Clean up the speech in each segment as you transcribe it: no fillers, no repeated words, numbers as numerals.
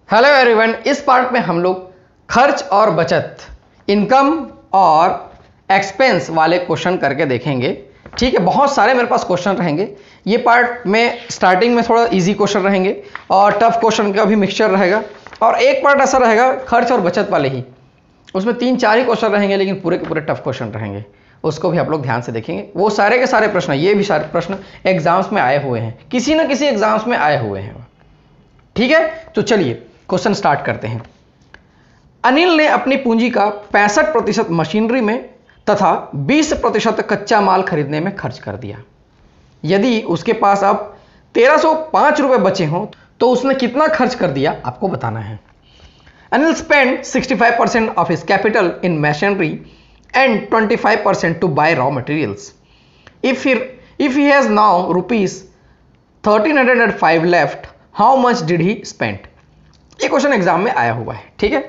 Hello everyone, इस part में हम लोग खर्च और बचत, इनकम और एक्सपेंस वाले क्वेश्चन करके देखेंगे। ठीक है, बहुत सारे मेरे पास क्वेश्चन रहेंगे। ये पार्ट में स्टार्टिंग में थोड़ा इजी क्वेश्चन रहेंगे और टफ क्वेश्चन का भी मिक्सचर रहेगा, और एक पार्ट ऐसा रहेगा खर्च और बचत वाले ही, उसमें 3-4 ही क्वेश्चन रहेंगे, लेकिन पूरे के पूरे टफ क्वेश्चन रहेंगे। उसको भी आप लोग ध्यान से देखेंगे। वो सारे के सारे प्रश्न, ये भी सारे प्रश्न एग्जाम्स में आए हुए हैं, किसी ना किसी एग्जाम्स में आए हुए हैं। ठीक है, तो चलिए क्वेश्चन स्टार्ट करते हैं। अनिल ने अपनी पूंजी का 65% मशीनरी में तथा 20% कच्चा माल खरीदने में खर्च कर दिया। यदि उसके पास अब 1305 रुपए बचे हों तो उसने कितना खर्च कर दिया, आपको बताना है। Anil spent 65% of his capital in machinery and 25% to buy raw materials. If he has now rupees 1305 left, how much did he spend? ये क्वेश्चन एग्जाम में आया हुआ है। ठीक है,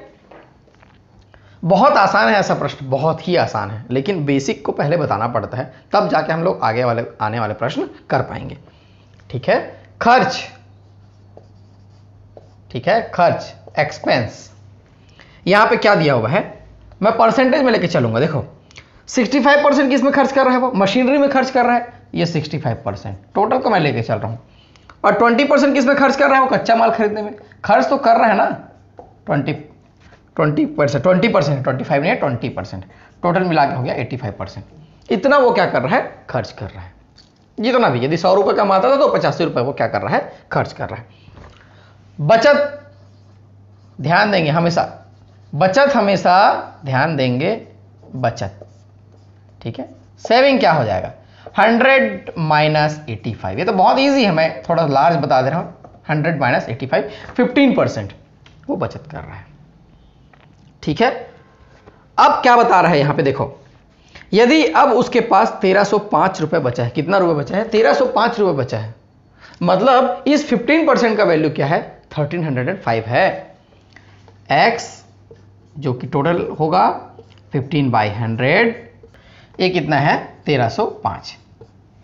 बहुत आसान है ऐसा प्रश्न, बहुत ही आसान है, लेकिन बेसिक को पहले बताना पड़ता है, तब जाके हम लोग आगे वाले आने वाले प्रश्न कर पाएंगे। ठीक है, खर्च, ठीक है, खर्च एक्सपेंस, यहां पे क्या दिया हुआ है, मैं परसेंटेज में लेके चलूंगा। देखो 65% किस में खर्च कर रहा है, वो मशीनरी में खर्च कर रहा है, ये 65% टोटल को मैं लेके चल रहा हूं, और 20% किस में खर्च कर रहा है, वो कच्चा माल खरीदने में। खर्च तो कर रहा है ना 20%, 25 नहीं है 20%, टोटल मिला के हो गया 85%। इतना वो क्या कर रहा है, खर्च कर रहा है। जितना भी, यदि 100 रुपए कमाता था तो 85 रुपए वो क्या कर रहा है, खर्च कर रहा है। बचत ध्यान देंगे हमेशा, बचत हमेशा ध्यान देंगे, बचत। ठीक है, सेविंग क्या हो जाएगा, 100 माइनस 85, ये तो बहुत इजी है, मैं थोड़ा लार्ज बता दे रहा हूं। 100 माइनस 85, 15% वो बचत कर रहा है। ठीक है, अब क्या बता रहा है यहां पे, देखो यदि अब उसके पास 1305 रुपए बचा है, कितना रुपए बचा है, 1305 रुपए बचा है, मतलब इस 15% का वैल्यू क्या है, 1305 है। x जो कि टोटल होगा 15/100, ये कितना है, 1305।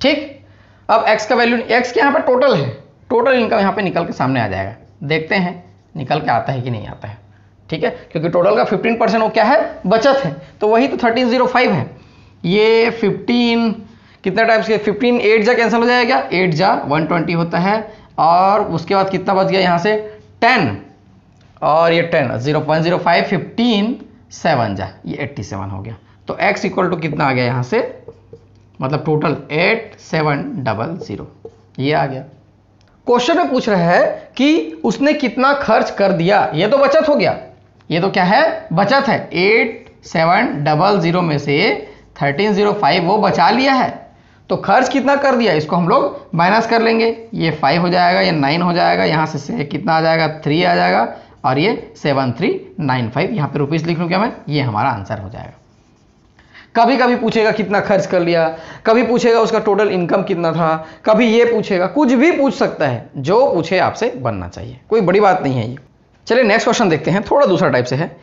ठीक, अब x का वैल्यू, x के यहां पर टोटल है, टोटल इनकम यहां पे निकल के सामने आ जाएगा। देखते हैं निकल के आता है कि नहीं आता है। ठीक है, क्योंकि टोटल का 15% वो क्या है, बचत है, तो वही तो 1305 है। ये 15 कितना टाइप्स के, 15 8 जा कैंसिल हो जाएगा, 8 जा 120 होता है, और उसके बाद कितना बच गया यहां से 10, और ये 10 0.05 15 7 जा, ये 87 हो गया। तो x इक्वल टू कितना आ गया यहां से, मतलब टोटल 8700, ये आ गया। क्वेश्चन में पूछ रहा है कि उसने कितना खर्च कर दिया, ये तो बचत हो गया, ये तो क्या है, बचत है। 8700 में से 1305 वो बचा लिया है, तो खर्च कितना कर दिया, इसको हम लोग माइनस कर लेंगे। ये 5 हो जाएगा, ये 9 हो जाएगा, यहां से कितना आ जाएगा, 3 आ जाएगा, और ये 7395, यहां पे रुपीस लिख लूं क्या मैं, ये हमारा आंसर हो जाएगा। कभी कभी पूछेगा कितना खर्च कर लिया, कभी पूछेगा उसका टोटल इनकम कितना था, कभी ये पूछेगा, कुछ भी पूछ सकता है, जो पूछे आपसे बनना चाहिए, कोई बड़ी बात नहीं है ये। चलिए नेक्स्ट क्वेश्चन देखते हैं, थोड़ा दूसरा टाइप से है।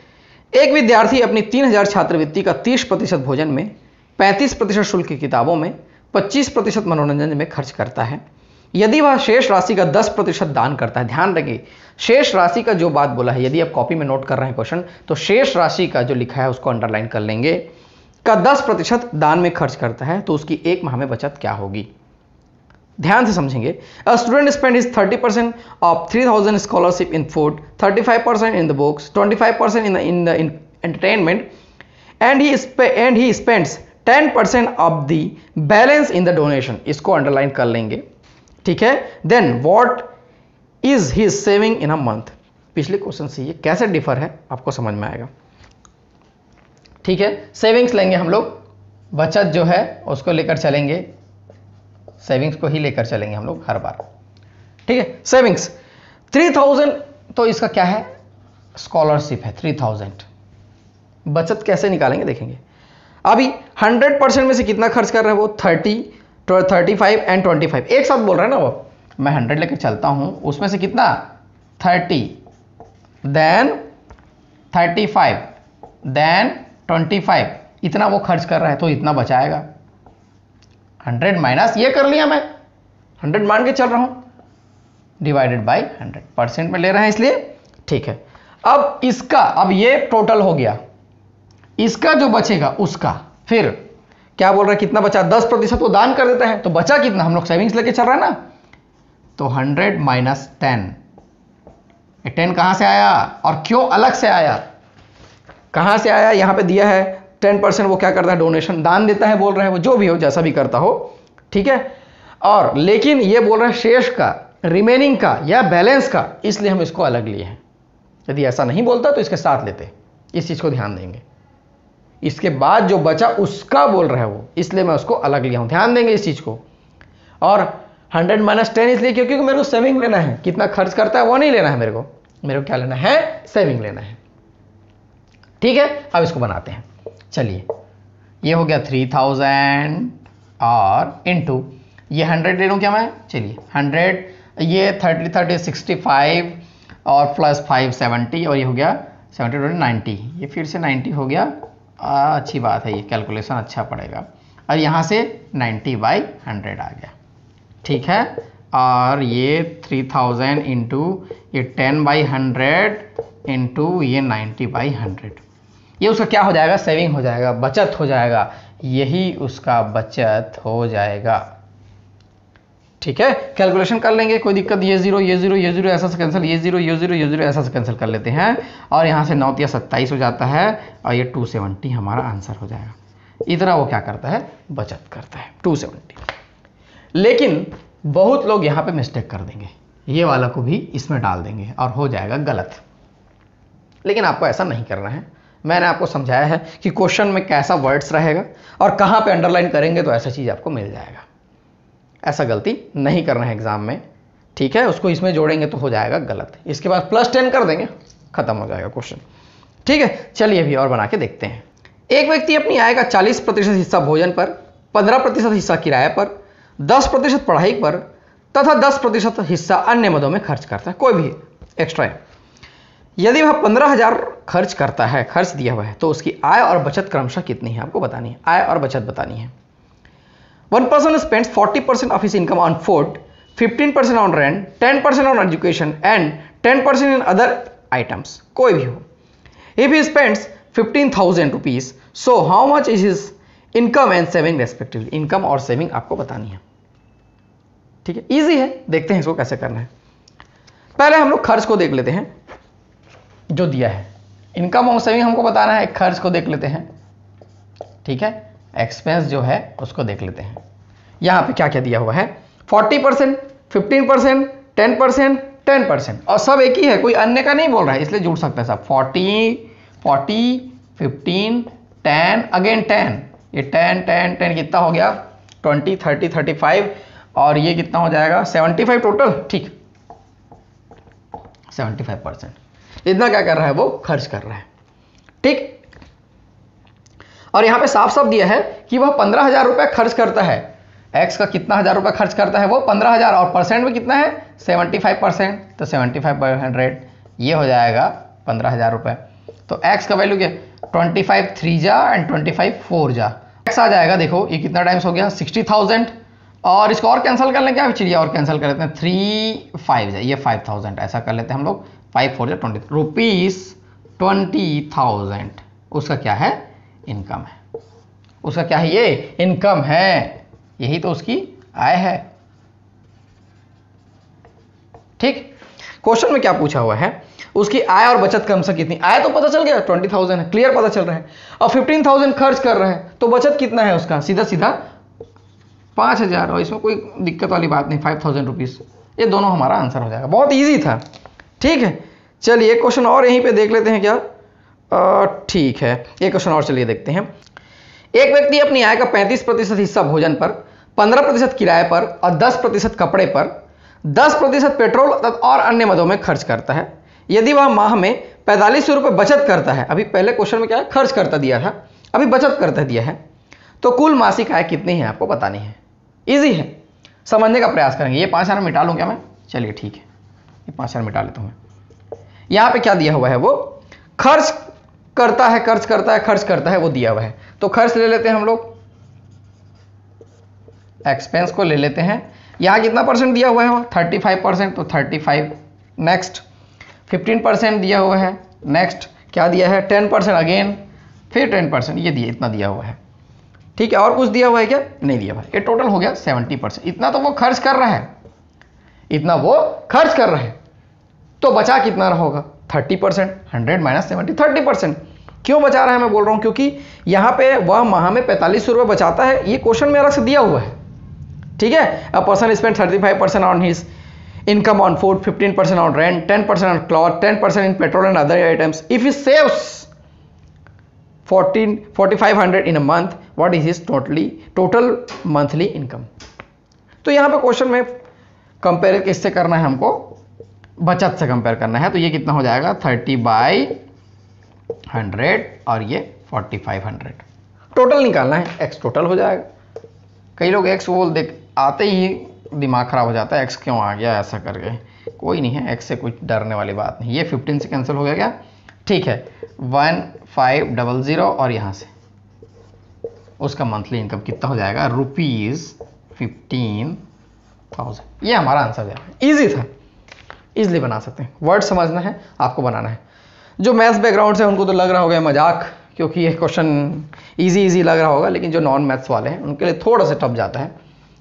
एक विद्यार्थी अपनी 3000 छात्रवृत्ति का 30% भोजन में, 35% शुल्क की किताबों में, 25% मनोरंजन में खर्च करता है। यदि वह शेष राशि का 10% दान करता है, ध्यान रखिए शेष राशि का जो बात बोला है, यदि आप कॉपी में नोट कर रहे हैं क्वेश्चन, तो शेष राशि का जो लिखा है उसको अंडरलाइन कर लेंगे, का 10% दान में खर्च करता है, तो उसकी एक माह में बचत क्या होगी। ध्यान से समझेंगे। A student spent his 30% of 3000 scholarship in food, 35% in the books, 25% in the entertainment, and he spends 10% of the balance in the donation. इसको अंडरलाइन कर लेंगे। ठीक है, then what is his saving in a month? पिछले question से ये कैसे differ है आपको समझ में आएगा। ठीक है, सेविंग्स लेंगे हम लोग, बचत जो है उसको लेकर चलेंगे, सेविंग्स को ही लेकर चलेंगे हम लोग हर बार। ठीक है, सेविंग्स 3000, तो इसका क्या है, स्कॉलरशिप है 3000। बचत कैसे निकालेंगे देखेंगे। अभी 100% में से कितना खर्च कर रहा है वो, 30, 35 एंड 25, एक साथ बोल रहा है ना वो, मैं 100 लेकर चलता हूं, उसमें से कितना 30, देन 35, देन 25, इतना वो खर्च कर रहा है, तो इतना बचाएगा। 100 माइनस ये कर लिया, मैं 100 मान के चल रहा हूं, डिवाइडेड बाई 100, परसेंट में ले रहे हैं इसलिए ठीक है। अब इसका, अब ये टोटल हो गया, इसका जो बचेगा उसका फिर क्या बोल रहा है, कितना बचा, 10% वो दान कर देता है, तो बचा कितना, हम लोग सेविंग्स लेके चल रहे हैं ना, तो 100 माइनस 10, 10 कहां से आया और क्यों अलग से आया, कहां से आया, यहां पे दिया है 10% वो क्या करता है, डोनेशन, दान देता है बोल रहा है, वो जो भी हो जैसा भी करता हो, ठीक है। और लेकिन ये बोल रहा है शेष का, रिमेनिंग का या बैलेंस का, इसलिए हम इसको अलग लिए हैं। यदि ऐसा नहीं बोलता तो इसके साथ लेते, इस चीज को ध्यान देंगे। इसके बाद जो बचा उसका बोल रहा है वो, इसलिए मैं उसको अलग लिया हूं, ध्यान देंगे इस चीज को। और 100 माइनस 10 इसलिए क्योंकि मेरे को सेविंग लेना है, कितना खर्च करता है वो नहीं लेना है मेरे को क्या लेना है, सेविंग लेना है, ठीक है। अब इसको बनाते हैं, चलिए ये हो गया 3000 और इनटू ये 100 ले लूं क्या मैं, चलिए 100, ये 30 30 65 और प्लस 5 70 और ये हो गया 70 90, ये फिर से 90 हो गया, अच्छी बात है, ये कैलकुलेशन अच्छा पड़ेगा। और यहाँ से 90/100 आ गया, ठीक है। और ये 3000 इंटू ये 10/100 इंटू ये 90/100, ये उसका क्या हो जाएगा, सेविंग हो जाएगा, बचत हो जाएगा, यही उसका बचत हो जाएगा, ठीक है। कैलकुलेशन कर लेंगे, कोई दिक्कत, ये जीरो ये जीरो ये जीरो ऐसा से कैंसिल, ये जीरो ये जीरो ये जीरो ऐसा से कैंसिल कर लेते हैं, और यहाँ से 9 या 27 हो जाता है, और ये 270 हमारा आंसर हो जाएगा। इतना वो क्या करता है, बचत करता है 270। लेकिन बहुत लोग यहाँ पे मिस्टेक कर देंगे, ये वाला को भी इसमें डाल देंगे और हो जाएगा गलत। लेकिन आपको ऐसा नहीं करना है, मैंने आपको समझाया है कि क्वेश्चन में कैसा वर्ड्स रहेगा और कहाँ पे अंडरलाइन करेंगे तो ऐसा चीज़ आपको मिल जाएगा। ऐसा गलती नहीं करना है एग्जाम में, ठीक है। उसको इसमें जोड़ेंगे तो हो जाएगा गलत, इसके बाद +10 कर देंगे, खत्म हो जाएगा क्वेश्चन, ठीक है। चलिए अभी और बना के देखते हैं। एक व्यक्ति अपनी आय का 40% हिस्सा भोजन पर, 15% हिस्सा किराए पर, 10% पढ़ाई पर तथा 10% हिस्सा अन्य मदों में खर्च करता है, कोई भी एक्स्ट्रा है। यदि वह 15,000 खर्च करता है, खर्च दिया हुआ है, तो उसकी आय और बचत क्रमशः कितनी है, आपको बतानी है, आय और बचत बतानी है। One person spends 40% of his income on food, 15% on rent, 10% on education and 10% in other items, कोई भी हो। If he spends 15,000 rupees, so how much is his income and saving respectively? Income और सेविंग आपको बतानी है, ठीक है, easy है। देखते हैं इसको कैसे करना है। पहले हम लोग खर्च को देख लेते हैं जो दिया है, इनकम और सेविंग हमको बताना है, खर्च को देख लेते हैं, ठीक है। एक्सपेंस जो है उसको देख लेते हैं। यहां पे क्या क्या दिया हुआ है, 40%, 15%, 10%, 10% और सब एक ही है, कोई अन्य का नहीं बोल रहा है, इसलिए जुड़ सकता है सब। 40, 15, 10 अगेन 10, ये 10 कितना हो गया, 20, 30, 35 और ये कितना हो जाएगा 75 टोटल, ठीक, 75%। इतना क्या कर रहा है, वो खर्च कर रहा है, ठीक। और यहां पे साफ साफ दिया है कि वह 15,000 रुपए खर्च करता है, एक्स का कितना हजार रुपए खर्च करता है, वो 15,000 और परसेंट में कितना है 75%, तो 75/100 ये हो जाएगा 15,000 रुपए। तो एक्स का वैल्यू क्या, 25 3 जा एंड 25 4 जा, एक्स आ जाएगा, देखो ये कितना टाइम्स हो गया 60,000, और इसको और कैंसिल कर लें क्या, चलिए और कैंसिल कर लेते हैं, 3 5 जा, ये 5,000 ऐसा कर लेते हैं हम लोग, 5 4 जा 20 रुपीज 20,000 उसका क्या है, इनकम है, उसका क्या है, ये इनकम है, यही तो उसकी आय है, ठीक। क्वेश्चन में क्या पूछा हुआ है, उसकी आय और बचत क्रमशः कितनी, आय तो पता चल गया 20,000 है, क्लियर पता चल रहा है, और 15,000 खर्च कर रहा है, तो बचत कितना है उसका, सीधा सीधा 5,000, और इसमें कोई दिक्कत वाली बात नहीं, 5,000 रुपीज, ये दोनों हमारा आंसर हो जाएगा, बहुत ईजी था, ठीक है। चलिए क्वेश्चन और यहीं पे देख लेते हैं क्या, ठीक है, एक क्वेश्चन और चलिए देखते हैं। एक व्यक्ति अपनी आय का 35% हिस्सा भोजन पर, 15% किराए पर और 10% कपड़े पर, 10% पेट्रोल और अन्य मदों में खर्च करता है। यदि वह माह में 4500 रुपये बचत करता है, अभी पहले क्वेश्चन में क्या है, खर्च करता दिया था, अभी बचत करता दिया है, तो कुल मासिक आय कितनी है आपको बतानी है। इजी है, समझने का प्रयास करेंगे। ये 5,000 मिटा लूँ क्या मैं, चलिए ठीक है, ये 5,000 मिटा लेता हूँ मैं। यहाँ पे क्या दिया हुआ है, वो खर्च करता है, खर्च करता है, खर्च करता है, वो दिया हुआ है, तो खर्च ले लेते हैं हम लोग, एक्सपेंस को ले लेते हैं। यहां कितना परसेंट दिया हुआ है, 35%, तो 35। नेक्स्ट 15% दिया हुआ है। नेक्स्ट क्या दिया है, 10% अगेन, फिर 10%, ये दिया, इतना दिया हुआ है। ठीक है, और कुछ दिया हुआ है क्या, नहीं दिया हुआ है। ये टोटल हो गया 70%। इतना तो वो खर्च कर रहा है, इतना वो खर्च कर रहा है, तो बचा कितना रहा होगा, 30%। 100 माइनस 70, 30%। क्यों बचा रहा है मैं बोल रहा हूं, क्योंकि यहां पे वह माह में 4500 रुपये बचाता है, ये क्वेश्चन में अलग से दिया हुआ है। ठीक है, a person spend 35% on his income on food, 15% on rent, 10% on cloth, 10% in petrol and other items. If he saves 4500 in a month, what is his total monthly income? तो यहाँ पे क्वेश्चन में कंपेयर किससे करना है हमको, बचत से कंपेयर करना है। तो ये कितना हो जाएगा, 30/100 और ये 4500। टोटल निकालना है, एक्स टोटल हो जाएगा। कई लोग एक्स बोल देख आते ही दिमाग खराब हो जाता है, एक्स क्यों आ गया ऐसा करके। कोई नहीं है, एक्स से कुछ डरने वाली बात नहीं। ये 15 से कैंसिल हो गया क्या, ठीक है। 1500 और यहाँ से उसका मंथली इनकम कितना हो जाएगा, ₹15,000। ये हमारा आंसर है। इजी था, इजीली बना सकते हैं। वर्ड समझना है, आपको बनाना है। जो मैथ्स बैकग्राउंड से उनको तो लग रहा होगा मजाक, क्योंकि ये क्वेश्चन इजी लग रहा होगा, लेकिन जो नॉन मैथ्स वाले हैं उनके लिए थोड़ा सा टफ जाता है।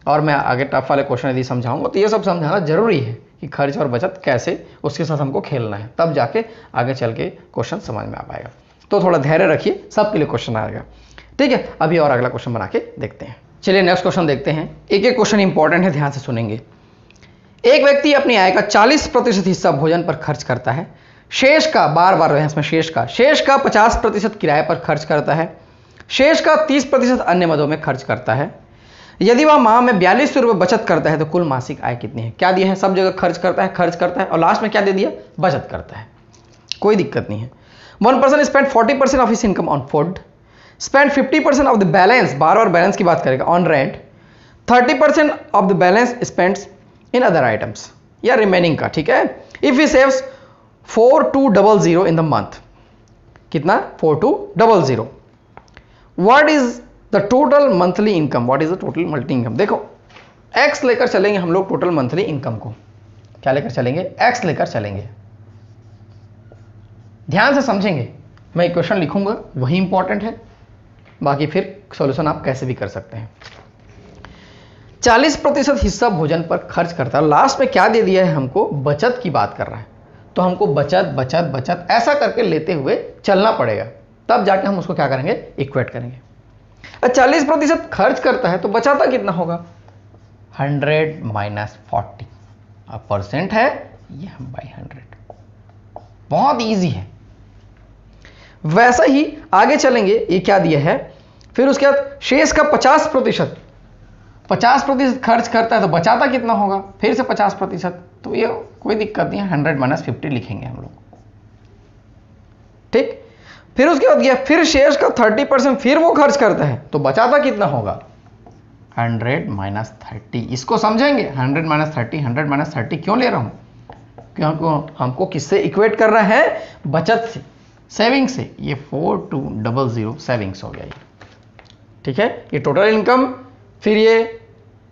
और मैं आगे टफ वाले क्वेश्चन यदि समझाऊंगा तो ये सब समझाना जरूरी है कि खर्च और बचत कैसे, उसके साथ हमको खेलना है, तब जाके आगे चल के क्वेश्चन समझ में आ पाएगा। तो थोड़ा धैर्य रखिए, सबके लिए क्वेश्चन आएगा। ठीक है, अभी और अगला क्वेश्चन बना के देखते हैं। चलिए नेक्स्ट क्वेश्चन देखते हैं। एक एक क्वेश्चन इंपॉर्टेंट है, ध्यान से सुनेंगे। एक व्यक्ति अपनी आय का 40% हिस्सा भोजन पर खर्च करता है, शेष का, बार इसमें शेष का 50% किराए पर खर्च करता है, शेष का 30% अन्य मदों में खर्च करता है। यदि वह माह में 4200 रुपये बचत करता है तो कुल मासिक आय कितनी है। क्या दिया है, सब जगह खर्च करता है और लास्ट में क्या दे दिया, बचत करता है। कोई दिक्कत नहीं है। 1% spend 40% of his income on food, spend 50% of the balance, bar balance की बात करेगा, on rent, 30% of the balance spends in other items, या रिमेनिंग का। ठीक है, if he saves 4200 in the month, कितना, 4200। What is the total monthly income, what is the total monthly income. देखो x लेकर चलेंगे हम लोग, टोटल मंथली इनकम को क्या लेकर चलेंगे, एक्स लेकर चलेंगे। ध्यान से समझेंगे, मैं इक्वेशन लिखूंगा वही इंपॉर्टेंट है, बाकी फिर सॉल्यूशन आप कैसे भी कर सकते हैं। 40% हिस्सा भोजन पर खर्च करता है, लास्ट में क्या दे दिया है हमको, बचत की बात कर रहा है। तो हमको बचत बचत बचत ऐसा करके लेते हुए चलना पड़ेगा, तब जाके हम उसको क्या करेंगे, इक्वेट करेंगे। 40% खर्च करता है तो बचाता कितना होगा, 100 माइनस 40। अब परसेंट है ये हम बाई 100, बहुत इजी है। वैसा ही आगे चलेंगे, ये क्या दिया है, फिर उसके बाद शेष का 50% खर्च करता है तो बचाता कितना होगा, फिर से 50%। तो ये कोई दिक्कत नहीं है, 100 माइनस 50 लिखेंगे हम लोग। ठीक, फिर उसके बाद गया, फिर शेष का 30% फिर वो खर्च करता है तो बचाता कितना होगा, 100 माइनस 30। इसको समझेंगे, 100 माइनस 30, 100 माइनस 30 क्यों ले रहा हूं, क्योंकि हमको किससे इक्वेट करना है, बचत से, सेविंग से। ये 4200 सेविंग्स हो गया ये। ठीक है, ये टोटल इनकम, फिर ये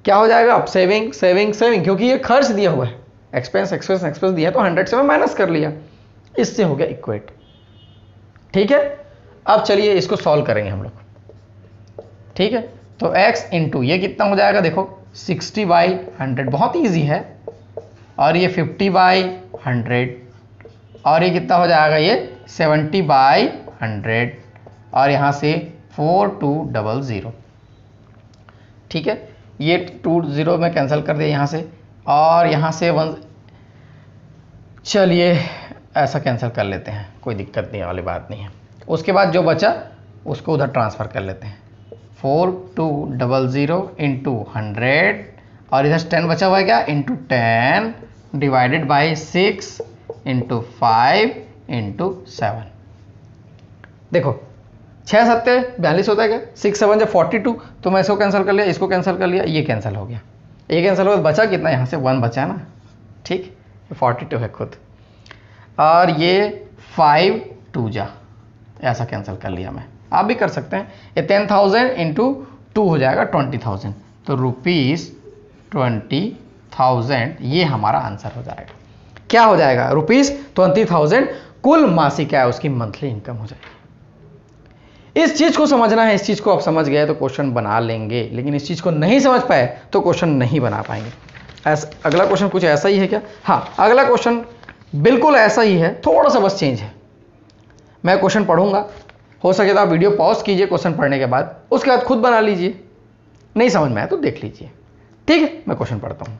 क्या हो जाएगा, अब सेविंग सेविंग सेविंग, क्योंकि ये खर्च दिया हुआ है, एक्सपेंस एक्सपेंस एक्सपेंस दिया तो 100 से मैं माइनस कर लिया, इससे हो गया इक्वेट। ठीक है, अब चलिए इसको सॉल्व करेंगे हम लोग। ठीक है, तो x इंटू ये कितना हो जाएगा, देखो 60/100, बहुत इजी है। और ये 50/100, और ये कितना हो जाएगा, ये 70/100, और यहाँ से 4200। ठीक है, ये 20 में कैंसिल कर दिया यहाँ से, और यहाँ से 1, चलिए ऐसा कैंसिल कर लेते हैं, कोई दिक्कत नहीं वाली बात नहीं है। उसके बाद जो बचा उसको उधर ट्रांसफ़र कर लेते हैं, 4200 इंटू 100, और इधर 10 बचा हुआ है क्या, into 10 divided by 6 into 5 into 7। देखो 6 7 42 होता है क्या, 6 7 42, तो मैं इसको कैंसिल कर लिया, इसको कैंसिल कर लिया, ये कैंसिल हो गया, ये कैंसिल हो गया, बचा कितना, यहाँ से 1 बचा ना। ठीक, 42 है खुद, और ये 5 2 जा, ऐसा कैंसिल कर लिया मैं। आप भी कर सकते हैं, ये 10,000 इंटू 2 हो जाएगा 20,000, तो ₹20,000 ये हमारा आंसर हो जाएगा। क्या हो जाएगा, ₹20,000 कुल मासिक आय उसकी मंथली इनकम हो जाएगी। इस चीज को समझना है, इस चीज को आप समझ गए तो क्वेश्चन बना लेंगे, लेकिन इस चीज को नहीं समझ पाए तो क्वेश्चन नहीं बना पाएंगे। अगला क्वेश्चन कुछ ऐसा ही है क्या? हाँ, अगला क्वेश्चन बिल्कुल ऐसा ही है, थोड़ा सा बस चेंज है। मैं क्वेश्चन पढ़ूंगा, हो सके तो आप वीडियो पॉज कीजिए क्वेश्चन पढ़ने के बाद, उसके बाद खुद बना लीजिए, नहीं समझ में आया तो देख लीजिए। ठीक है, मैं क्वेश्चन पढ़ता हूं।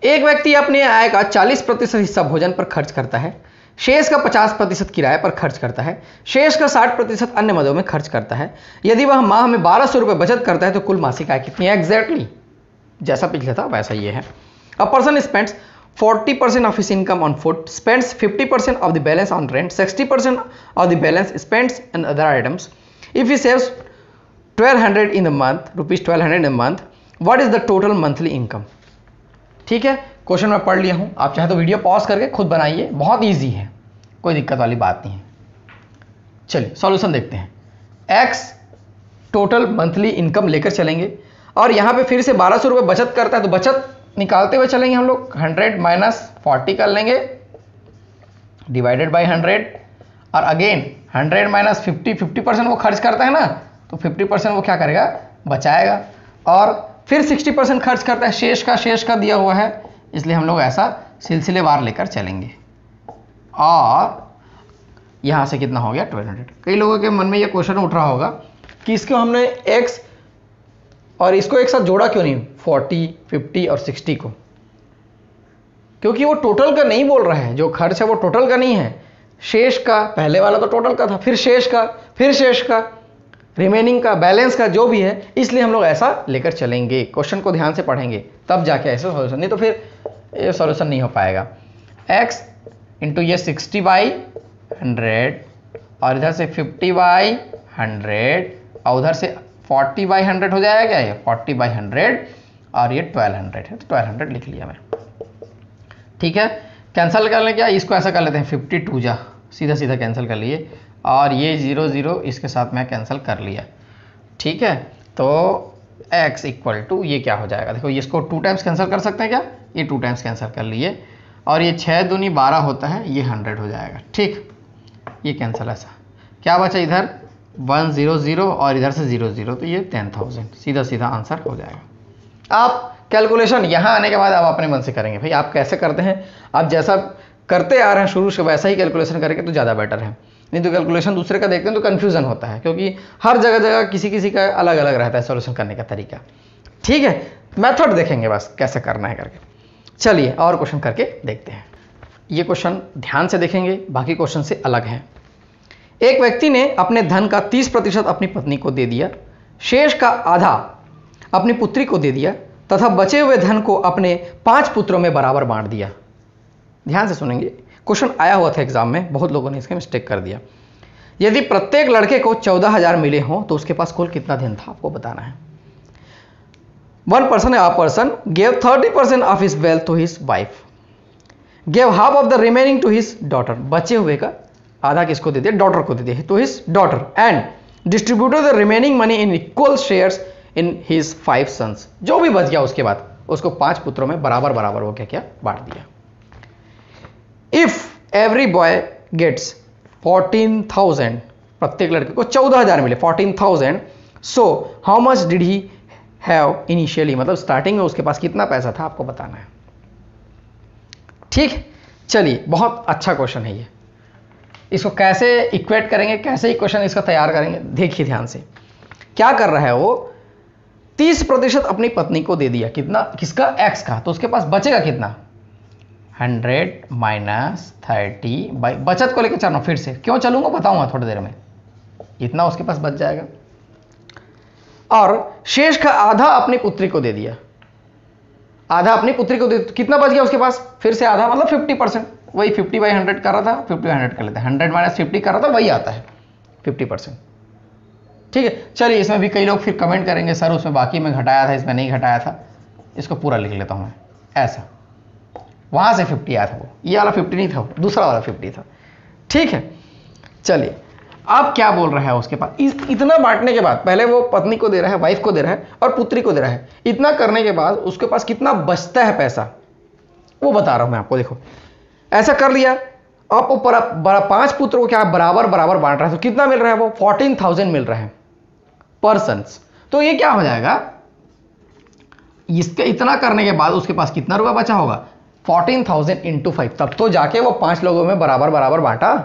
एक व्यक्ति अपने आय का 40% हिस्सा भोजन पर खर्च करता है, शेष का 50% किराए पर खर्च करता है, शेष का 60% अन्य मदों में खर्च करता है। यदि वह माह में 1200 रुपये बचत करता है तो कुल मासिक आय कितनी है? एग्जैक्टली जैसा पिछले था वैसा ये है। A person spends 40% of his income on food, spends 50% of the balance on rent, 60% of the balance spends on other items. If he saves 1200 in the month, rupees 1200 in a month, what is the total monthly income? ठीक है, question मैं पढ़ लिया हूं, आप चाहे तो video pause करके खुद बनाइए, बहुत इजी है, कोई दिक्कत वाली बात नहीं है। चलिए सॉल्यूशन देखते हैं। x टोटल मंथली इनकम लेकर चलेंगे और यहां पे फिर से 1200 रुपये बचत करता है तो बचत निकालते हुए चलेंगे हम लोग। 100 माइनस 40 कर लेंगे डिवाइडेड बाय 100 और अगेन 100 माइनस 50% वो खर्च करता है ना, तो 50% वो क्या करेगा? बचाएगा। और फिर 60% खर्च करता है, शेष का दिया हुआ है, इसलिए हम लोग ऐसा सिलसिलेवार लेकर चलेंगे। और यहां से कितना हो गया? 1200। कई लोगों के मन में ये क्वेश्चन उठ रहा होगा कि इसको हमने x और इसको एक साथ जोड़ा क्यों नहीं, 40, 50 और 60 को? क्योंकि वो टोटल का नहीं बोल रहा है, जो खर्च है वो टोटल का नहीं है, शेष का। पहले वाला तो टोटल का था, फिर शेष का, रिमेनिंग का, बैलेंस का, जो भी है, इसलिए हम लोग ऐसा लेकर चलेंगे। क्वेश्चन को ध्यान से पढ़ेंगे तब जाके ऐसे सॉल्यूशन, नहीं तो फिर ये सॉल्यूशन नहीं हो पाएगा। x इंटू ये 60/100 और इधर से 50/100 और उधर से 40/100 हो जाएगा क्या? ये 40/100 और ये 1200 है, तो 1200 लिख लिया मैं। ठीक है, कैंसिल कर लें क्या? इसको ऐसा कर लेते हैं 52 जा, सीधा सीधा कैंसिल कर लिए और ये 0 0 इसके साथ मैं कैंसिल कर लिया। ठीक है, तो x इक्वल टू ये क्या हो जाएगा? देखो, इसको 2 टाइम्स कैंसिल कर सकते हैं क्या? ये 2 टाइम्स कैंसिल कर लिए और ये 6 दूनी 12 होता है, ये 100 हो जाएगा। ठीक, ये कैंसिल, ऐसा क्या बचा इधर? 100 और इधर से 00, तो ये 10,000, सीधा सीधा आंसर हो जाएगा। आप कैलकुलेशन यहाँ आने के बाद आप अपने मन से करेंगे, भाई आप कैसे करते हैं, आप जैसा करते आ रहे हैं शुरू से वैसा ही कैलकुलेशन करेंगे तो ज़्यादा बेटर है। नहीं तो कैलकुलेशन दूसरे का देखते हैं तो कन्फ्यूजन होता है, क्योंकि हर जगह किसी का अलग अलग रहता है सॉल्यूशन करने का तरीका। ठीक है, मेथड देखेंगे बस कैसे करना है करके। चलिए और क्वेश्चन करके देखते हैं। ये क्वेश्चन ध्यान से देखेंगे, बाकी क्वेश्चन से अलग है। एक व्यक्ति ने अपने धन का 30% अपनी पत्नी को दे दिया, शेष का आधा अपनी पुत्री को दे दिया तथा बचे हुए धन को अपने 5 पुत्रों में बराबर बांट दिया। ध्यान से सुनेंगे, क्वेश्चन आया हुआ था एग्जाम में, बहुत लोगों ने इसका मिस्टेक कर दिया। यदि प्रत्येक लड़के को 14,000 मिले हों तो उसके पास कुल कितना धन था, आपको बताना है। One person, a person gave 30% of his wealth to his wife, gave half of the remaining to his daughter, बचे हुए का आधा किसको दे दिया? डॉटर को दे दिया, to his daughter, and distributed the remaining money in equal shares in his 5 sons. जो भी बच गया उसके बाद उसको 5 पुत्रों में बराबर बराबर वो क्या बांट दिया। If every boy gets 14,000, प्रत्येक लड़के को 14,000 मिले, 14,000, so how much did he have initially, मतलब स्टार्टिंग में उसके पास कितना पैसा था आपको बताना है। ठीक, चलिए बहुत अच्छा क्वेश्चन है ये। इसको कैसे इक्वेट करेंगे, कैसे इक्वेशन इसका तैयार करेंगे, देखिए ध्यान से। क्या कर रहा है वो? 30% अपनी पत्नी को दे दिया, कितना? किसका? x का, तो उसके पास बचेगा कितना? 100 माइनस 30 बाई, बचत को लेकर चलना, फिर से क्यों चलूंगा बताऊंगा थोड़ी देर में, इतना उसके पास बच जाएगा। और शेष का आधा अपनी पुत्री को दे दिया, आधा अपनी पुत्री को दे, कितना बच गया उसके पास? फिर से आधा, मतलब 50%, वही 50/100 कर रहा था, 50/100 कर लेते हैं, 100 माइनस 50 कर रहा था, वही आता है 50%। ठीक है, चलिए इसमें भी कई लोग फिर कमेंट करेंगे सर उसमें बाकी में घटाया था, इसमें नहीं घटाया था, इसको पूरा लिख लेता हूं मैं ऐसा। वहां से 50 आया था, वो ये वाला 50 नहीं था, दूसरा वाला 50 था। ठीक है, चलिए अब क्या बोल रहा है उसके पास? इतना बांटने के बाद, पहले वो पत्नी को दे रहा है, वाइफ को दे रहा है और पुत्री को दे रहा है, इतना करने के बाद उसके पास कितना बचता है पैसा, वो बता रहा हूं मैं आपको। देखो, ऐसा कर लिया। अब ऊपर 5 पुत्रों को क्या बराबर बराबर बांट रहा है, तो कितना मिल रहा है वो 14,000 मिल रहा है पर्सन्स। तो ये क्या हो जाएगा, इसके इतना करने के बाद उसके पास कितना रुपया बचा होगा 14,000 इंटू 5, तब तो जाके वो 5 लोगों में बराबर बराबर बांटा,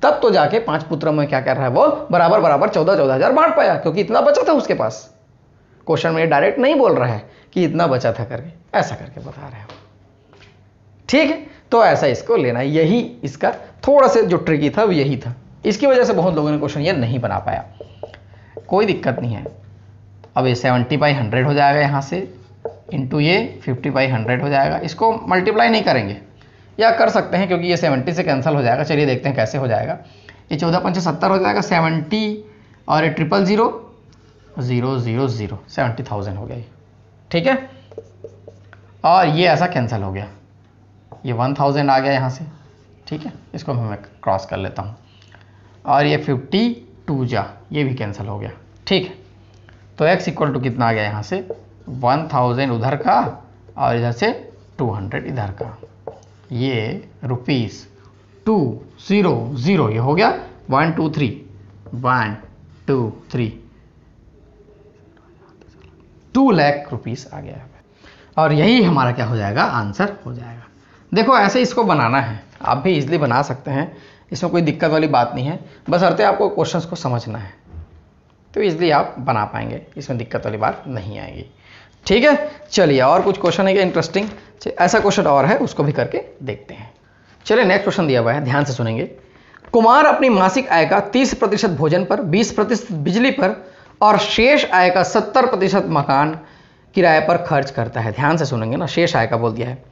तब तो जाके 5 पुत्रों में क्या कर रहा है वो बराबर बराबर 14,000 बांट पाया, क्योंकि इतना बचा था उसके पास। क्वेश्चन में डायरेक्ट नहीं बोल रहा है कि इतना बचा था करके, ऐसा करके बता रहे हो। ठीक है, तो ऐसा इसको लेना, यही इसका थोड़ा सा जो ट्रिकी था वो यही था। इसकी वजह से बहुत लोगों ने क्वेश्चन ये नहीं बना पाया। कोई दिक्कत नहीं है। अब ये 70/100 हो जाएगा यहाँ से, इंटू ये 50/100 हो जाएगा। इसको मल्टीप्लाई नहीं करेंगे या कर सकते हैं क्योंकि ये 70 से कैंसिल हो जाएगा। चलिए देखते हैं कैसे हो जाएगा। ये 14×5 70 हो जाएगा, 70 और ये 000 000 70,000 हो गया। ठीक है, और ये ऐसा कैंसिल हो गया, ये 1000 आ गया यहाँ से। ठीक है, इसको मैं क्रॉस कर लेता हूँ, और ये 52 ये भी कैंसिल हो गया। ठीक है, तो x इक्वल टू कितना आ गया यहाँ से 1000 उधर का और इधर से 200 इधर का, ये ₹200 ये हो गया 1 2 3 1 2 3 2 लाख रुपीस आ गया। और यही हमारा क्या हो जाएगा आंसर हो जाएगा। देखो ऐसे इसको बनाना है, आप भी इजीली बना सकते हैं, इसमें कोई दिक्कत वाली बात नहीं है, बस अर्थ आपको क्वेश्चंस को समझना है तो इजीली आप बना पाएंगे, इसमें दिक्कत वाली बात नहीं आएगी। ठीक है, चलिए और कुछ क्वेश्चन है क्या इंटरेस्टिंग, ऐसा क्वेश्चन और है उसको भी करके देखते हैं। चलिए नेक्स्ट क्वेश्चन दिया हुआ है, ध्यान से सुनेंगे। कुमार अपनी मासिक आय का 30% भोजन पर, 20% बिजली पर और शेष आय का 70% मकान किराए पर खर्च करता है। ध्यान से सुनेंगे ना, शेष आय का बोल दिया है।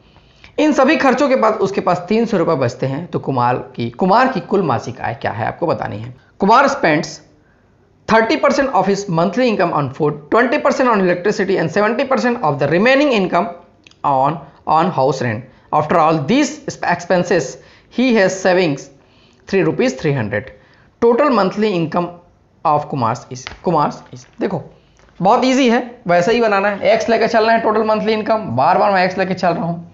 इन सभी खर्चों के बाद उसके पास 300 रुपये बचते हैं, तो कुमार की कुल मासिक आय क्या है आपको बतानी है। Kumar spends 30% of his monthly income on food, 20% on electricity and 70% of the remaining income on house rent. After all these expenses, he has savings ₹300. Total monthly income of Kumar's is देखो बहुत इजी है, वैसे ही बनाना है। x लेके चलना है, total monthly income, बार बार मैं x लेके चल रहा हूँ।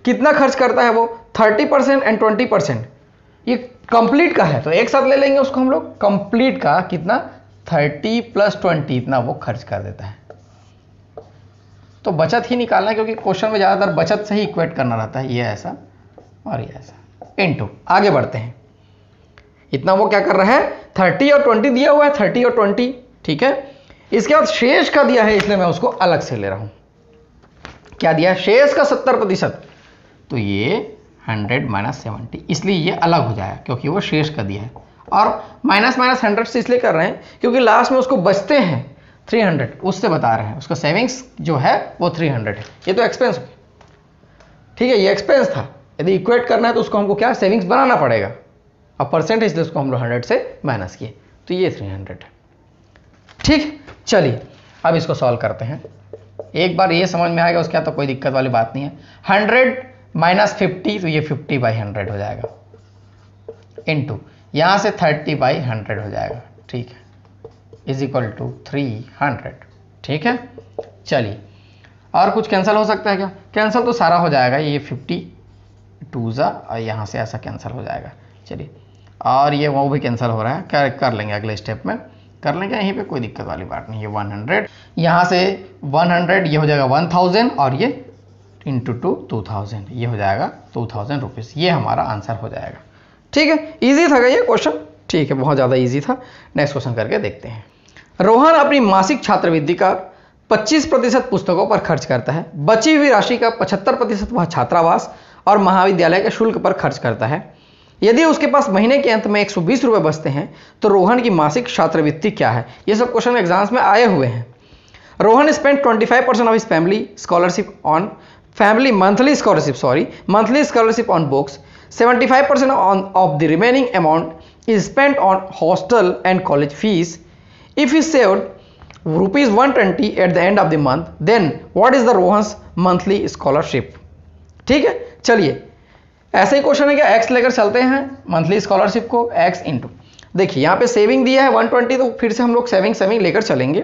कितना खर्च करता है वो 30% एंड 20%, ये कंप्लीट का है तो एक साथ ले लेंगे उसको हम लोग। कंप्लीट का कितना 30 + 20 इतना वो खर्च कर देता है। तो बचत ही निकालना है क्योंकि क्वेश्चन में ज़्यादातर बचत से ही इक्वेट करना रहता है, ये ऐसा और ये ऐसा। इनटू आगे बढ़ते हैं, इतना वो क्या कर रहा है 30 और 20 दिया हुआ है, 30 और 20। ठीक है, इसके बाद शेष का दिया है इसलिए मैं उसको अलग से ले रहा हूं। क्या दिया है शेष का 70%, तो ये 100 - 70 इसलिए ये अलग हो जाएगा क्योंकि वो शेष का दिया है। और माइनस 100 से इसलिए कर रहे हैं क्योंकि लास्ट में उसको बचते हैं 300, उससे बता रहे हैं उसका सेविंग्स जो है वो 300 है। ये तो एक्सपेंस हो, ठीक है, ये एक्सपेंस था। यदि इक्वेट करना है तो उसको हमको क्या सेविंग्स बनाना पड़ेगा, अब परसेंटेज इसलिए उसको हम लोग 100 से माइनस किए, तो ये 300 है। ठीक, चलिए अब इसको सॉल्व करते हैं। एक बार ये समझ में आ गया उसके बाद तो कोई दिक्कत वाली बात नहीं है। 100 - 50 तो ये 50/100 हो जाएगा, इनटू यहाँ से 30/100 हो जाएगा। ठीक है, इज इक्वल टू 300। ठीक है, चलिए और कुछ कैंसिल हो सकता है क्या? कैंसिल तो सारा हो जाएगा, ये 52 और यहाँ से ऐसा कैंसिल हो जाएगा। चलिए और ये वो भी कैंसिल हो रहा है, कर लेंगे अगले स्टेप में कर लेंगे, यहीं पे कोई दिक्कत वाली बात नहीं है। 100 यहाँ से 100 ये हो जाएगा 1000 और ये इंटू 2000 ये हो जाएगा 2000 रुपीज़। ये हमारा आंसर हो जाएगा। ठीक है, इजी था ये क्वेश्चन, ठीक है, बहुत ज़्यादा इजी था। नेक्स्ट क्वेश्चन करके देखते हैं। रोहन अपनी मासिक छात्रवृत्ति का 25% पुस्तकों पर खर्च करता है, बची हुई राशि का 75% वह छात्रावास और महाविद्यालय के शुल्क पर खर्च करता है। यदि उसके पास महीने के अंत में 120 रुपये बचते हैं तो रोहन की मासिक छात्रवृत्ति क्या है? ये सब क्वेश्चन एग्जाम्स में आए हुए हैं। Rohan spend 25% of his family scholarship on monthly scholarship on books, 75% of the remaining amount is spent on hostel and college fees. If he saved ₹120 at the end of the month, then what is the Rohan's monthly scholarship? ठीक है, चलिए ऐसे ही question है क्या, x लेकर चलते हैं monthly scholarship को, x देखिए यहाँ पे सेविंग दिया है 120 तो फिर से हम लोग सेविंग लेकर चलेंगे।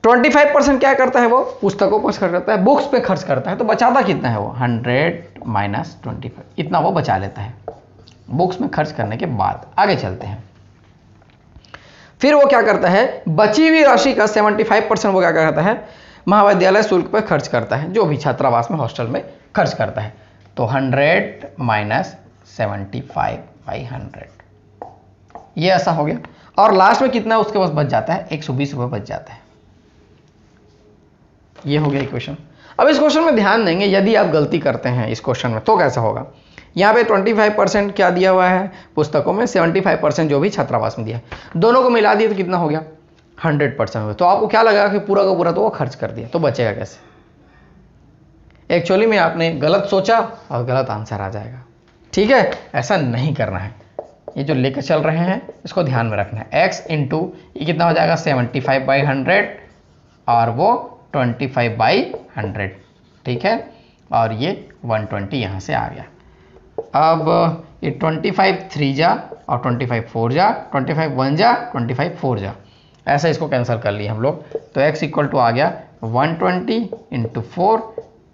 25% क्या करता है वो, पुस्तकों पर खर्च करता है, बुक्स पे खर्च करता है, तो बचाता कितना है वो 100 माइनस 25, इतना वो बचा लेता है बुक्स में खर्च करने के बाद। आगे चलते हैं, फिर वो क्या करता है, बची हुई राशि का 75% वो क्या करता है, महाविद्यालय शुल्क पर खर्च करता है, जो भी छात्रावास में हॉस्टल में खर्च करता है। तो 100 माइनस 75/100, ये ऐसा हो गया। और लास्ट में कितना उसके पास बच जाता है, 120 रुपये बच जाता है। ये हो गया इक्वेशन। अब इस क्वेश्चन में ध्यान देंगे, यदि आप गलती करते हैं इस क्वेश्चन में तो कैसा होगा। यहाँ पे 25% क्या दिया हुआ है पुस्तकों में, 75% जो भी छात्रावास में दिया है, दोनों को मिला दिए तो कितना हो गया 100% हो गया। तो आपको क्या लगा कि पूरा का पूरा तो वो खर्च कर दिया, तो बचेगा कैसे। एक्चुअली में आपने गलत सोचा और गलत आंसर आ जाएगा, ठीक है, ऐसा नहीं करना है। ये जो लेकर चल रहे हैं इसको ध्यान में रखना है। x इंटू ये कितना हो जाएगा 75/100 और वो 25/100, ठीक है, और ये 120 यहाँ से आ गया। अब ये 25 3 जा और 25 4 जा, 25 1 जा, 25 4 जा, ऐसा इसको कैंसिल कर लिए हम लोग। तो x इक्वल टू आ गया 120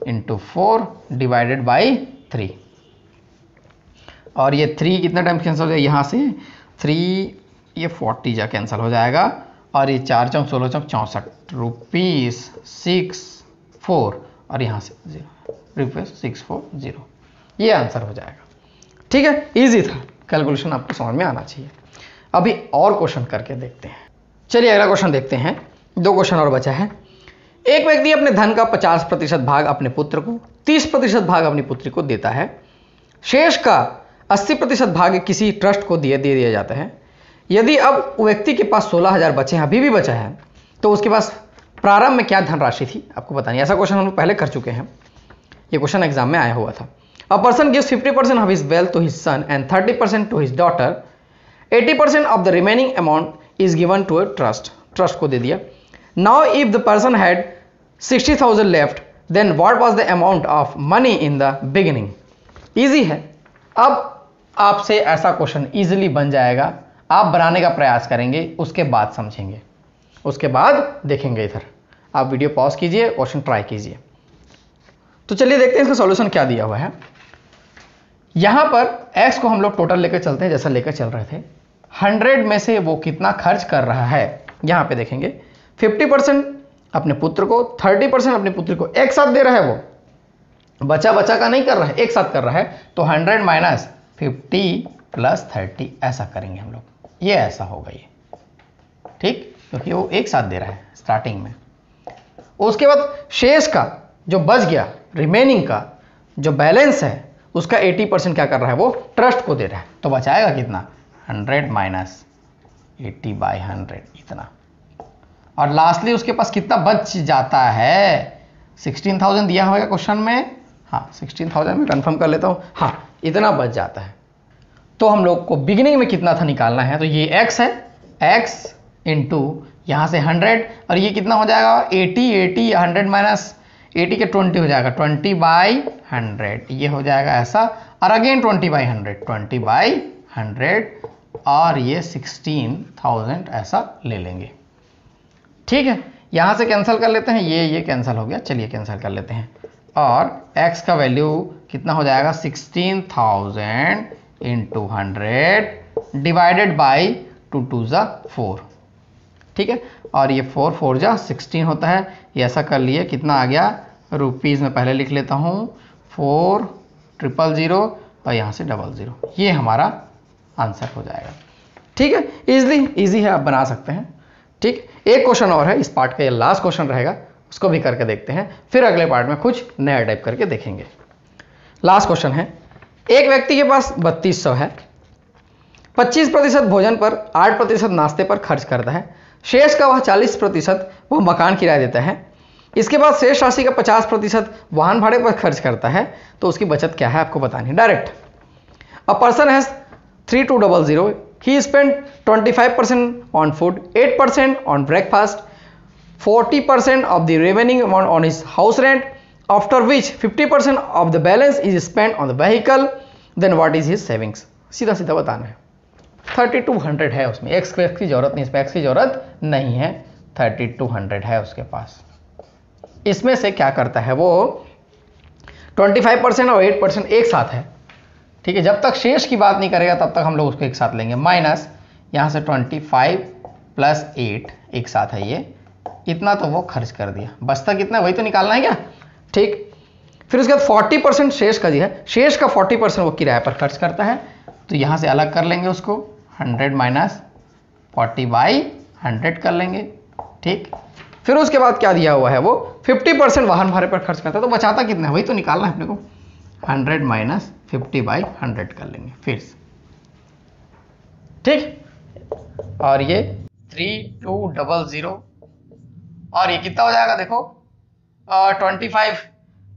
इंटू 4 डिवाइडेड बाई 3, और ये 3 कितना टाइम कैंसिल हो जाएगा, यहाँ से 3 ये 40 जा कैंसिल हो जाएगा, और ये 4 चौक 16 चौक 64 रुपीज़ 64, और यहाँ से 0 रुपीज़ 640, ये आंसर हो जाएगा। ठीक है, इजी था, कैलकुलेशन आपको समझ में आना चाहिए। अभी और क्वेश्चन करके देखते हैं। चलिए अगला क्वेश्चन देखते हैं, 2 क्वेश्चन और बचा है। एक व्यक्ति अपने धन का 50% भाग अपने पुत्र को, 30% भाग अपनी पुत्री को देता है, शेष का 80% भाग किसी ट्रस्ट को दे दिया जाता है। यदि अब व्यक्ति के पास 16,000 बचे हैं, अभी भी बचा है, तो उसके पास प्रारंभ में क्या धनराशि थी आपको बतानी। ऐसा क्वेश्चन हम लोग पहले कर चुके हैं, ये क्वेश्चन एग्जाम में आया हुआ था। A person gives 50% of his wealth to his son and 30% to his daughter, 80% of the remaining amount is given to a trust, trust को दे दिया। Now if the person had 60,000 left, then what was the amount of money in the beginning. Easy है। अब आपसे ऐसा question easily बन जाएगा, आप बनाने का प्रयास करेंगे, उसके बाद समझेंगे, उसके बाद देखेंगे। इधर आप वीडियो पॉज कीजिए, क्वेश्चन ट्राई कीजिए। तो चलिए देखते हैं इसका सॉल्यूशन क्या दिया हुआ है। यहां पर x को हम लोग टोटल लेकर चलते हैं, जैसा लेकर चल रहे थे। 100 में से वो कितना खर्च कर रहा है, यहां पे देखेंगे 50% अपने पुत्र को, 30% अपनी पुत्री को, एक साथ दे रहा है, वो बचा का नहीं कर रहा है, एक साथ कर रहा है। तो 100 माइनस 50 प्लस 30 ऐसा करेंगे हम लोग, ये ऐसा होगा ये, ठीक, क्योंकि वो एक साथ दे रहा है स्टार्टिंग में। उसके बाद शेष का जो बच गया, रिमेनिंग का जो बैलेंस है, उसका 80% क्या कर रहा है, वो ट्रस्ट को दे रहा है। तो बचाएगा कितना 100 माइनस 80/100 इतना। और लास्टली उसके पास कितना बच जाता है, 16,000 दिया होगा क्वेश्चन में, हाँ 16,000 में कंफर्म कर लेता हूँ, हाँ इतना बच जाता है। तो हम लोग को बिगिनिंग में कितना था निकालना है, तो ये x है, x इंटू यहाँ से 100, और ये कितना हो जाएगा 80 100 माइनस 80 के 20 हो जाएगा 20/100, ये हो जाएगा ऐसा, और अगेन 20/100 और ये 16,000 ऐसा ले लेंगे। ठीक है, यहाँ से कैंसिल कर लेते हैं, ये कैंसिल हो गया, चलिए कैंसिल कर लेते हैं। और x का वैल्यू कितना हो जाएगा 16,000 इंटू 100 डिवाइडेड बाई 2 2 ज़ा 4, ठीक है, और ये 4 4 जा 16 होता है, ये ऐसा कर लिए, कितना आ गया रुपीज़ में पहले लिख लेता हूँ 4,000 और यहाँ से 00, ये हमारा आंसर हो जाएगा। ठीक है, इजी है, आप बना सकते हैं। ठीक, एक क्वेश्चन और है इस पार्ट का, ये लास्ट क्वेश्चन रहेगा, उसको भी करके देखते हैं, फिर अगले पार्ट में कुछ नया टाइप करके देखेंगे। लास्ट क्वेश्चन है, एक व्यक्ति के पास 3200 है, 25% भोजन पर, 8% नाश्ते पर खर्च करता है, शेष का वह 40% वह मकान किराया देता है। इसके बाद शेष राशि का 50% वाहन भाड़े पर खर्च करता है, तो उसकी बचत क्या है आपको बतानी है direct. A person has 3200, he spent 25% on food, 8% on breakfast, 40% of the remaining amount on his house rent, after which 50% of the balance is spent on the vehicle, then what is his savings। सीधा सीधा बताना है। 3200 है उसमें, x की जरूरत नहीं, इस पर x की जरूरत नहीं है, 3200 है उसके पास। इसमें से क्या करता है वो 25% और 8% एक साथ है, ठीक है। जब तक शेष की बात नहीं करेगा तब तक हम लोग उसको एक साथ लेंगे। माइनस यहाँ से 25 प्लस 8 एक साथ है, ये इतना तो वो खर्च कर दिया, बचता कितना वही तो निकालना है क्या, ठीक। फिर उसके बाद 40% शेष का दिया है, शेष का 40% वो किराए पर खर्च करता है, तो यहाँ से अलग कर लेंगे उसको, 100 माइनस 40/100 कर लेंगे, ठीक। फिर उसके बाद क्या दिया हुआ है वो 50% वाहन भाड़े पर खर्च करता है, तो बचाता कितना है वही तो निकालना है अपने को, 100 माइनस 50/100 कर लेंगे फिर से, ठीक। और ये 3200 और ये कितना हो जाएगा देखो 25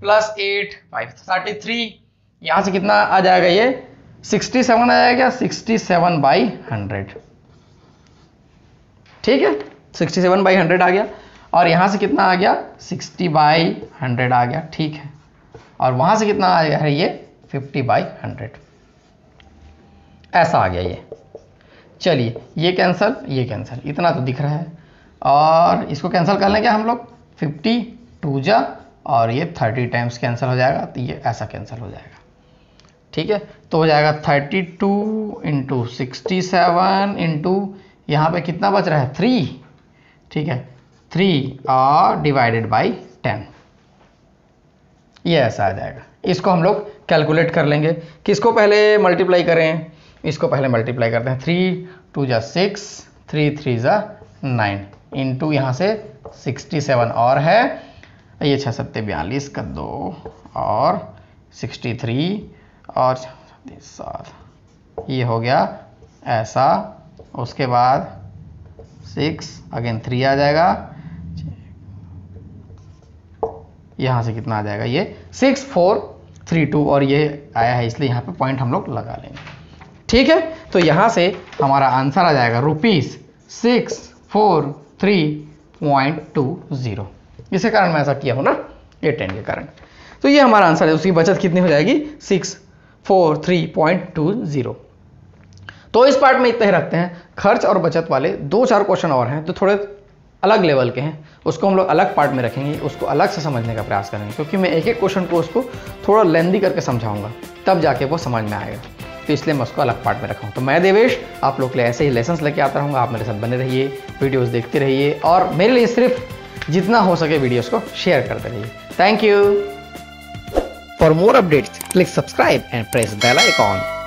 प्लस 8 33, यहाँ से कितना आ जाएगा ये 67 आ जाएगा, 67/100, ठीक है। 67/100 आ गया और यहाँ से कितना आ गया 60/100 आ गया, ठीक है। और वहाँ से कितना आ गया है ये 50/100, ऐसा आ गया ये। चलिए ये कैंसल, ये कैंसल, इतना तो दिख रहा है और इसको कैंसिल कर लेंगे हम लोग, 50 2 जा और ये 30 टाइम्स कैंसिल हो जाएगा, तो ये ऐसा कैंसिल हो जाएगा, ठीक है। तो हो जाएगा 32 इंटू 67 इंटू यहाँ पे कितना बच रहा है 3, ठीक है, 3 और डिवाइडेड बाई 10, ये ऐसा आ जाएगा। इसको हम लोग कैलकुलेट कर लेंगे, किसको पहले मल्टीप्लाई करें, इसको पहले मल्टीप्लाई करते हैं, 3 2 जा 6, 3 3 जा 9 इंटू यहाँ से 67 और है ये 6 7 42 का 2 और 63 और 7, ये हो गया ऐसा। उसके बाद 6 अगेन 3 आ जाएगा, यहाँ से कितना आ जाएगा ये 6432 और ये आया है इसलिए यहाँ पे पॉइंट हम लोग लगा लेंगे, ठीक है। तो यहाँ से हमारा आंसर आ जाएगा ₹643.20, इसी कारण मैं ऐसा किया हूँ ना, ये 10 के कारण। तो ये हमारा आंसर है, उसकी बचत कितनी हो जाएगी 643.20। तो इस पार्ट में इतना ही रखते हैं। खर्च और बचत वाले 2-4 क्वेश्चन और हैं जो थोड़े अलग लेवल के हैं, उसको हम लोग अलग पार्ट में रखेंगे, उसको अलग से समझने का प्रयास करेंगे, क्योंकि मैं एक एक क्वेश्चन को उसको थोड़ा लेंदी करके समझाऊंगा, तब जाके वो समझ में आएगा, तो इसलिए मैं उसको अलग पार्ट में रखा हूँ। तो मैं देवेश आप लोग के लिए ऐसे ही लेसन्स लेके आता रहूँगा, आप मेरे साथ बने रहिए, वीडियोस देखते रहिए और मेरे लिए सिर्फ जितना हो सके वीडियोस को शेयर करते रहिए। Thank you. For more updates click subscribe and press bell icon.